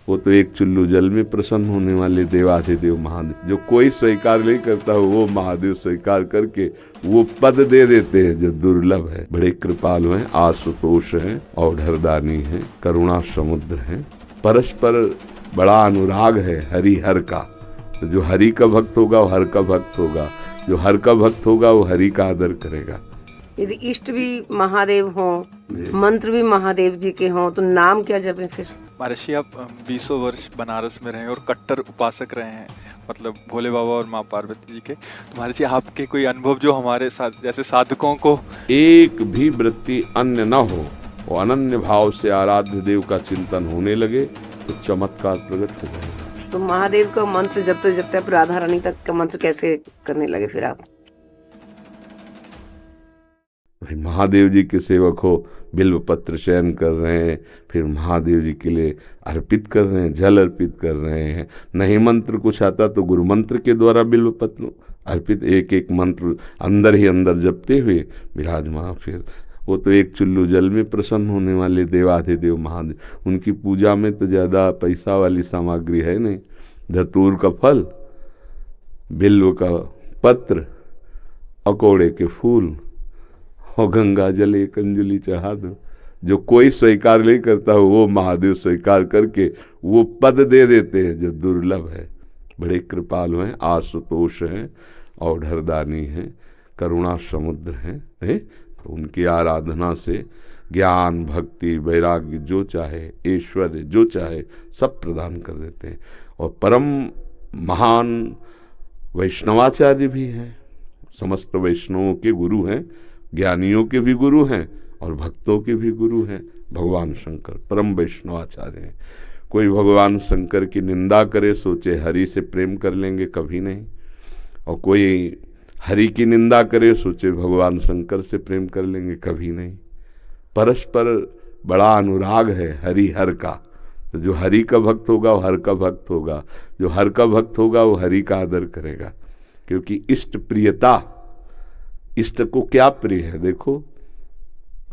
वो तो एक चुल्लू जल में प्रसन्न होने वाले देवाधिदेव महादेव, जो कोई स्वीकार नहीं करता वो महादेव स्वीकार करके वो पद दे देते हैं जो दुर्लभ है। बड़े कृपालु हैं, आशुतोष हैं, औढ़रदानी हैं, करुणा समुद्र हैं। परस्पर बड़ा अनुराग है हरिहर का। तो जो हरि का भक्त होगा वो हर का भक्त होगा, जो हर का भक्त होगा वो हरि का आदर करेगा। यदि इष्ट भी महादेव हों, मंत्र भी महादेव जी के हों, तो नाम क्या जपें फिर? महर्षि, आप 20 वर्ष बनारस में रहे और कट्टर उपासक रहे हैं, मतलब भोले बाबा और माँ पार्वती जी के। तो महर्षि, आपके कोई अनुभव जो हमारे साथ जैसे साधकों को एक भी वृत्ति अन्य न हो, वो अनन्य भाव से आराध्य देव का चिंतन होने लगे तो चमत्कार प्रकट हो जाएगा। तो महादेव का मंत्र जपते जपते आप राधा रानी तक का मंत्र कैसे करने लगे फिर आप? भाई महादेव जी के सेवक हो, बिल्व पत्र चयन कर रहे हैं, फिर महादेव जी के लिए अर्पित कर रहे हैं, जल अर्पित कर रहे हैं। नहीं मंत्र कुछ आता तो गुरु मंत्र के द्वारा बिल्व पत्र अर्पित, एक एक मंत्र अंदर ही अंदर जपते हुए विराजमान। फिर वो तो एक चुल्लू जल में प्रसन्न होने वाले देवाधिदेव महादेव, उनकी पूजा में तो ज़्यादा पैसा वाली सामग्री है नहीं। धतूर का फल, बिल्व का पत्र, अकोड़े के फूल और गंगा जल एक अंजलि चढ़ा दो। जो कोई स्वीकार नहीं करता वो महादेव स्वीकार करके वो पद दे देते हैं जो दुर्लभ है। बड़े कृपालु हैं, आशुतोष हैं, औढ़रदानी हैं, करुणा समुद्र हैं। तो उनकी आराधना से ज्ञान, भक्ति, वैराग्य जो चाहे, ऐश्वर्य जो चाहे सब प्रदान कर देते हैं। और परम महान वैष्णवाचार्य भी हैं, समस्त वैष्णवों के गुरु हैं, ज्ञानियों के भी गुरु हैं और भक्तों के भी गुरु हैं। भगवान शंकर परम वैष्णवाचार्य हैं। कोई भगवान शंकर की निंदा करे सोचे हरि से प्रेम कर लेंगे, कभी नहीं। और कोई हरि की निंदा करे सोचे भगवान शंकर से प्रेम कर लेंगे, कभी नहीं। परस्पर बड़ा अनुराग है हरिहर का। तो जो हरि का भक्त होगा वो हर का भक्त होगा, जो हर का भक्त होगा वो हरि का आदर करेगा। क्योंकि इष्ट प्रियता, इष्ट को क्या प्रिय है? देखो,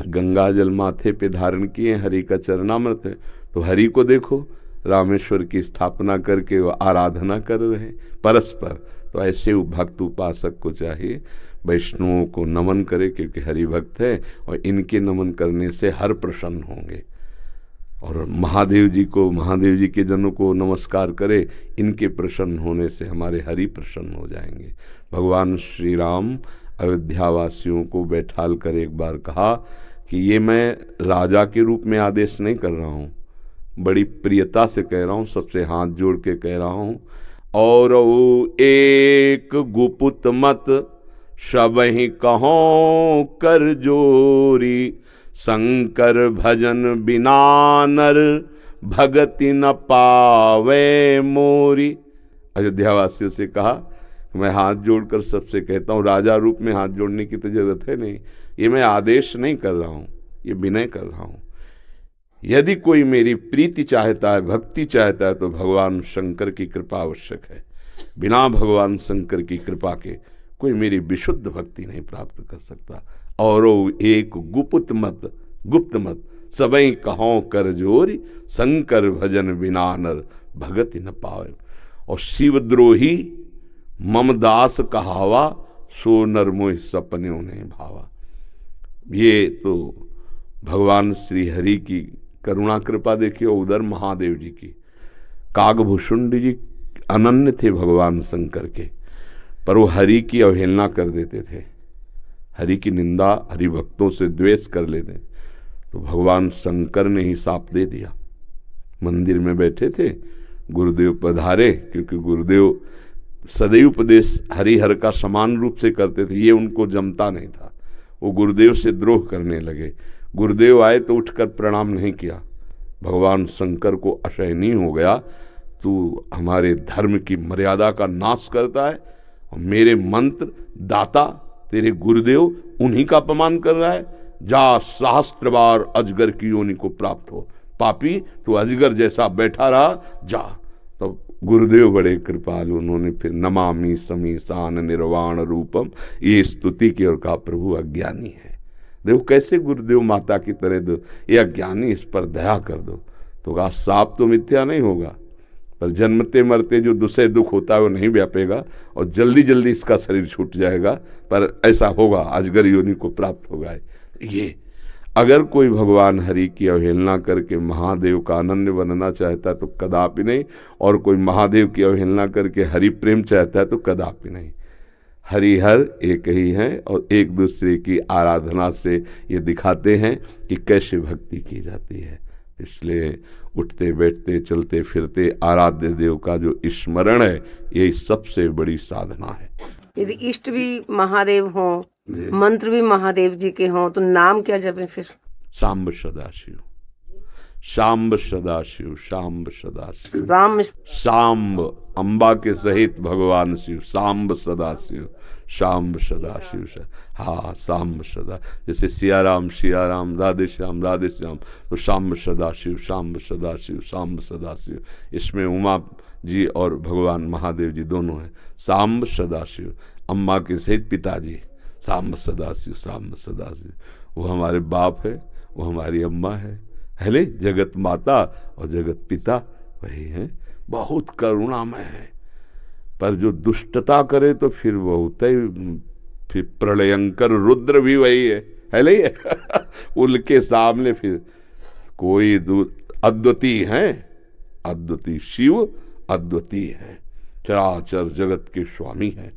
गंगा जल माथे पे धारण किए, हरि का चरणामृत है। तो हरि को देखो, रामेश्वर की स्थापना करके वो आराधना कर रहे हैं परस्पर। तो ऐसे भक्त उपासक को चाहिए वैष्णवों को नमन करे, क्योंकि हरि भक्त है और इनके नमन करने से हर प्रसन्न होंगे। और महादेव जी को, महादेव जी के जनों को नमस्कार करे, इनके प्रसन्न होने से हमारे हरि प्रसन्न हो जाएंगे। भगवान श्री राम अयोध्यावासियों को बैठाल कर एक बार कहा कि ये मैं राजा के रूप में आदेश नहीं कर रहा हूँ, बड़ी प्रियता से कह रहा हूँ, सबसे हाथ जोड़ के कह रहा हूँ। और एक गुपुत मत सबहि कहो कर जोरी, शंकर भजन बिना नर भगति न पावे मोरी। अयोध्यावासियों से कहा, मैं हाथ जोड़कर सबसे कहता हूँ, राजा रूप में हाथ जोड़ने की तो जरूरत है नहीं, ये मैं आदेश नहीं कर रहा हूँ, ये विनय कर रहा हूँ। यदि कोई मेरी प्रीति चाहता है, भक्ति चाहता है, तो भगवान शंकर की कृपा आवश्यक है। बिना भगवान शंकर की कृपा के कोई मेरी विशुद्ध भक्ति नहीं प्राप्त कर सकता। और एक गुप्त मत सबई कहों कर जोरी, शंकर भजन बिना नर भगति न पावे। और शिवद्रोही मम दास कहावा, सो नर मोह सपने उन्हें भावा। ये तो भगवान श्री हरि की करुणा कृपा देखिए, उधर महादेव जी की। कागभूषुंड जी अनन्य थे भगवान शंकर के, पर वो हरि की अवहेलना कर देते थे, हरि की निंदा, हरि भक्तों से द्वेष कर लेते। तो भगवान शंकर ने ही साप दे दिया। मंदिर में बैठे थे, गुरुदेव पधारे, क्योंकि गुरुदेव सदैव उपदेश हरिहर का समान रूप से करते थे, ये उनको जमता नहीं था। वो गुरुदेव से द्रोह करने लगे। गुरुदेव आए तो उठकर प्रणाम नहीं किया। भगवान शंकर को असहनीय हो गया, तू हमारे धर्म की मर्यादा का नाश करता है और मेरे मंत्र दाता तेरे गुरुदेव उन्हीं का अपमान कर रहा है। जा, सहस्त्र बार अजगर की योनि को प्राप्त हो, पापी तू अजगर जैसा बैठा रहा, जा। तो गुरुदेव बड़े कृपालु, उन्होंने फिर नमामि समीसान निर्वाण रूपम ये स्तुति की और कहा, प्रभु अज्ञानी है। देखो कैसे गुरुदेव माता की तरह दो, ये अज्ञानी, इस पर दया कर दो। तो कहा सांप तो मिथ्या नहीं होगा, पर जन्मते मरते जो दूसरे दुख होता है वो नहीं व्यापेगा और जल्दी जल्दी इसका शरीर छूट जाएगा, पर ऐसा होगा, अजगर योनि को प्राप्त होगा। ये अगर कोई भगवान हरि की अवहेलना करके महादेव का अनन्य बनना चाहता है तो कदापि नहीं, और कोई महादेव की अवहेलना करके हरि प्रेम चाहता है तो कदापि नहीं। हरिहर एक ही हैं और एक दूसरे की आराधना से ये दिखाते हैं कि कैसे भक्ति की जाती है। इसलिए उठते बैठते चलते फिरते आराध्य देव का जो स्मरण है, यही सबसे बड़ी साधना है। यदि इष्ट भी महादेव हों, मंत्र भी महादेव जी के हों, तो नाम क्या जपें फिर? सांब सदाशिव, सांब सदाशिव, सांब सदाशिव, राम सांब अंबा के सहित भगवान शिव, सांब सदाशिव, सांब सदाशिव। हाँ, सांब सदा, जैसे सिया राम, राधे श्याम, तो सांब सदाशिव, सांब सदाशिव, सांब सदाशिव। इसमें उमा जी और भगवान महादेव जी दोनों हैं। सांब सदाशिव, अम्मा के सहित पिताजी, सांब सदाशिव, सांब सदाशिव। वो हमारे बाप है, वो हमारी अम्मा है ले, जगत माता और जगत पिता वही है। बहुत करुणामय है, पर जो दुष्टता करे तो फिर बहुत ही, फिर प्रलयंकर रुद्र भी वही है ले उनके सामने फिर कोई अद्वितीय है, अद्वितीय शिव अद्वितीय है, चराचर जगत के स्वामी है,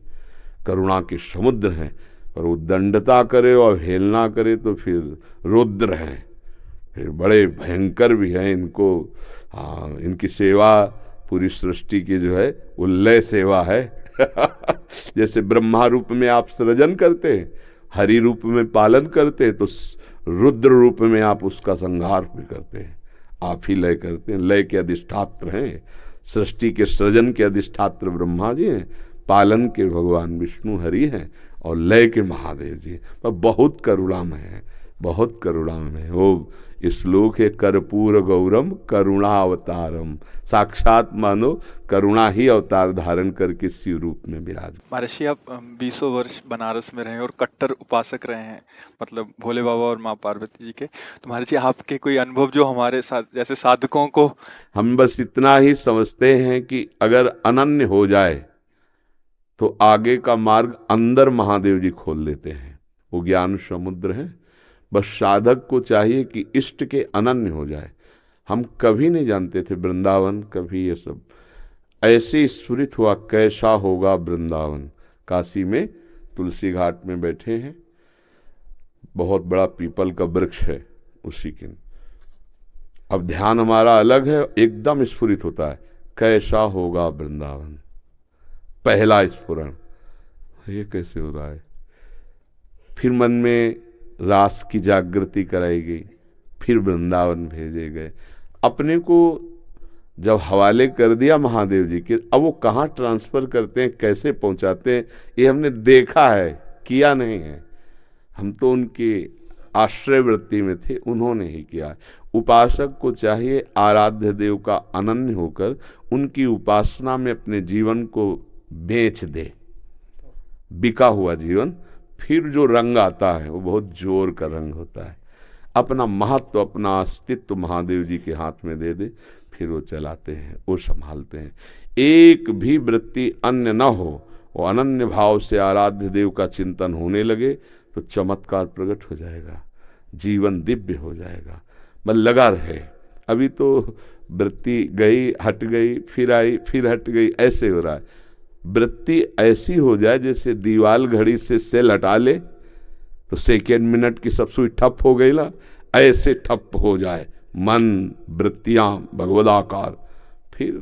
करुणा के समुद्र हैं। पर वो दंडता करे और हेलना करे तो फिर रुद्र हैं, फिर बड़े भयंकर भी हैं। इनको इनकी सेवा पूरी सृष्टि की जो है वो लय सेवा है जैसे ब्रह्मा रूप में आप सृजन करते हैं, हरि रूप में पालन करते हैं, तो रुद्र रूप में आप उसका संहार भी करते हैं। आप ही लय करते हैं, लय के अधिष्ठात्र हैं, सृष्टि के सृजन के अधिष्ठात्र ब्रह्मा जी हैं, पालन के भगवान विष्णु हरि हैं और लय के महादेव जी। पर बहुत करुणामय है, बहुत करुणामय है। वो श्लोक है, कर्पूर गौरम करुणा अवतारम, साक्षात मानो करुणा ही अवतार धारण करके शिव रूप में विराज। महर्षि, आप 20 वर्ष बनारस में रहे और कट्टर उपासक रहे हैं, मतलब भोले बाबा और माँ पार्वती जी के। तो महर्षि, आपके कोई अनुभव जो हमारे साथ जैसे साधकों को, हम बस इतना ही समझते हैं कि अगर अनन्य हो जाए तो आगे का मार्ग अंदर महादेव जी खोल देते हैं। वो ज्ञान समुद्र है, बस साधक को चाहिए कि इष्ट के अनन्य हो जाए। हम कभी नहीं जानते थे वृंदावन, कभी ये सब ऐसे स्फुरित हुआ कैसा होगा वृंदावन। काशी में तुलसी घाट में बैठे हैं, बहुत बड़ा पीपल का वृक्ष है उसी के, अब ध्यान हमारा अलग है, एकदम स्फुरित होता है कैसा होगा वृंदावन। पहला स्फुरण, ये कैसे हो रहा है। फिर मन में रास की जागृति कराई गई, फिर वृंदावन भेजे गए। अपने को जब हवाले कर दिया महादेव जी के, अब वो कहाँ ट्रांसफर करते हैं, कैसे पहुंचाते हैं, ये हमने देखा है, किया नहीं है। हम तो उनके आश्रय वृत्ति में थे, उन्होंने ही किया। उपासक को चाहिए आराध्य देव का अनन्य होकर उनकी उपासना में अपने जीवन को बेच दे। बिका हुआ जीवन, फिर जो रंग आता है वो बहुत जोर का रंग होता है। अपना महत्व, अपना अस्तित्व महादेव जी के हाथ में दे दे, फिर वो चलाते हैं, वो संभालते हैं। एक भी वृत्ति अन्य न हो, वो अनन्य भाव से आराध्य देव का चिंतन होने लगे तो चमत्कार प्रकट हो जाएगा, जीवन दिव्य हो जाएगा। बस लगा रहे। अभी तो वृत्ति गई, हट गई, फिर आई, फिर हट गई, ऐसे हो रहा है। वृत्ति ऐसी हो जाए जैसे दीवाल घड़ी से सेल हटा ले तो सेकेंड मिनट की सब सुई ठप हो गई ना, ऐसे ठप हो जाए मन, वृत्तियां भगवदाकार, फिर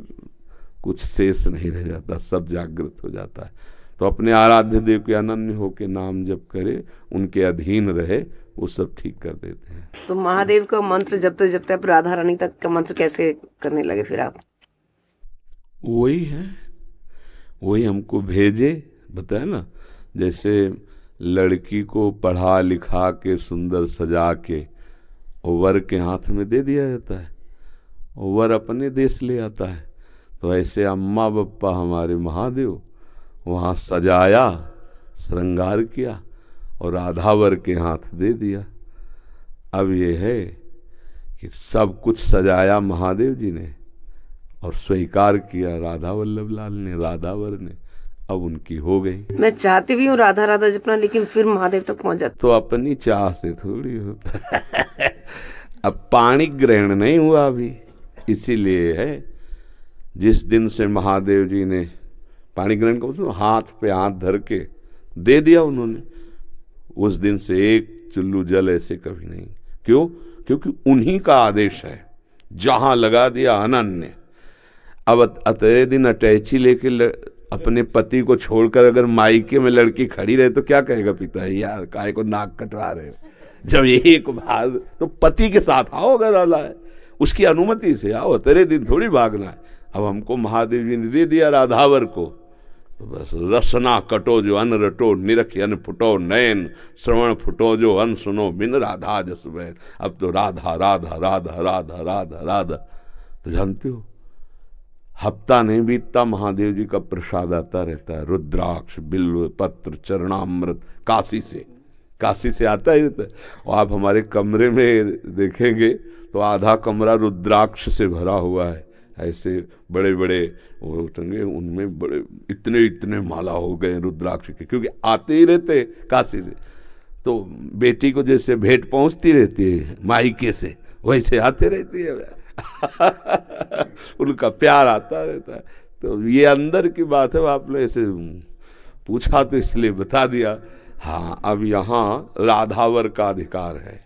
कुछ शेष नहीं रह जाता, सब जागृत हो जाता है। तो अपने आराध्य देव के अनन्य होके नाम जप करे, उनके अधीन रहे, वो सब ठीक कर देते हैं। तो महादेव का मंत्र जपते जपते आप राधा रानी तक का मंत्र कैसे करने लगे फिर आप? वही है, वही हमको भेजे, बताया ना, जैसे लड़की को पढ़ा लिखा के सुंदर सजा के वर के हाथ में दे दिया जाता है, वर अपने देश ले आता है। तो ऐसे अम्मा बप्पा हमारे महादेव वहाँ सजाया, श्रृंगार किया और राधा वर के हाथ दे दिया। अब ये है कि सब कुछ सजाया महादेव जी ने और स्वीकार किया राधा वल्लभ लाल ने, राधावर ने, अब उनकी हो गई। मैं चाहती भी हूँ राधा राधा जपना, लेकिन फिर महादेव तक पहुंच जाती। तो अपनी चाह से थोड़ी होता है। अब पाणी ग्रहण नहीं हुआ अभी, इसीलिए है जिस दिन से महादेव जी ने पाणी ग्रहण को मतलब हाथ पे हाथ धर के दे दिया उन्होंने, उस दिन से एक चुल्लू जल ऐसे कभी नहीं। क्यों? क्योंकि उन्हीं का आदेश है, जहां लगा दिया अनन्य। अब अतरे दिन अटैची लेके अपने पति को छोड़कर अगर मायके में लड़की खड़ी रहे तो क्या कहेगा पिता, यार काहे को नाक कटवा रहे हो। जब एक बार तो पति के साथ आओ, अगर आला है उसकी अनुमति से आओ, तेरे दिन थोड़ी भागना है। अब हमको महादेव जी ने दे दिया राधावर को, तो बस रसना कटो जो अन रटो, निरख अन फुटो नयन, श्रवण फुटो जो अन सुनो, बिन राधा जस बैन। अब तो राधा राधा राधा राधा राधा राधा। तो जानते हो हफ्ता नहीं बीतता महादेव जी का प्रसाद आता रहता है, रुद्राक्ष, बिल्व पत्र, चरणामृत, काशी से आता ही रहता है। और आप हमारे कमरे में देखेंगे तो आधा कमरा रुद्राक्ष से भरा हुआ है, ऐसे बड़े बड़े वो टंगे, उनमें बड़े इतने इतने माला हो गए रुद्राक्ष के, क्योंकि आते ही रहते काशी से। तो बेटी को जैसे भेंट पहुंचती रहती है मायके से, वैसे आते रहती है। उनका प्यार आता रहता है। तो ये अंदर की बात है, आपने ऐसे पूछा तो इसलिए बता दिया। हाँ, अब यहाँ राधावर का अधिकार है।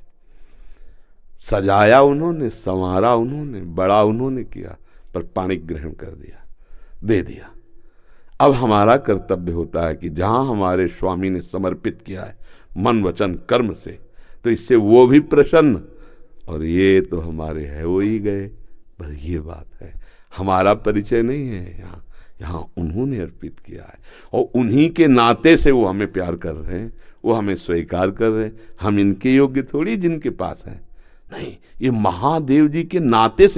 सजाया उन्होंने, संवारा उन्होंने, बड़ा उन्होंने किया, पर पाणी ग्रहण कर दिया, दे दिया। अब हमारा कर्तव्य होता है कि जहां हमारे स्वामी ने समर्पित किया है मन वचन कर्म से, तो इससे वो भी प्रसन्न, और ये तो हमारे है वो ही गए। बस ये बात है, हमारा परिचय नहीं है यहाँ, यहाँ उन्होंने अर्पित किया है और उन्हीं के नाते से वो हमें प्यार कर रहे हैं, वो हमें स्वीकार कर रहे हैं। हम इनके योग्य थोड़ी जिनके पास है, नहीं, ये महादेव जी के नाते से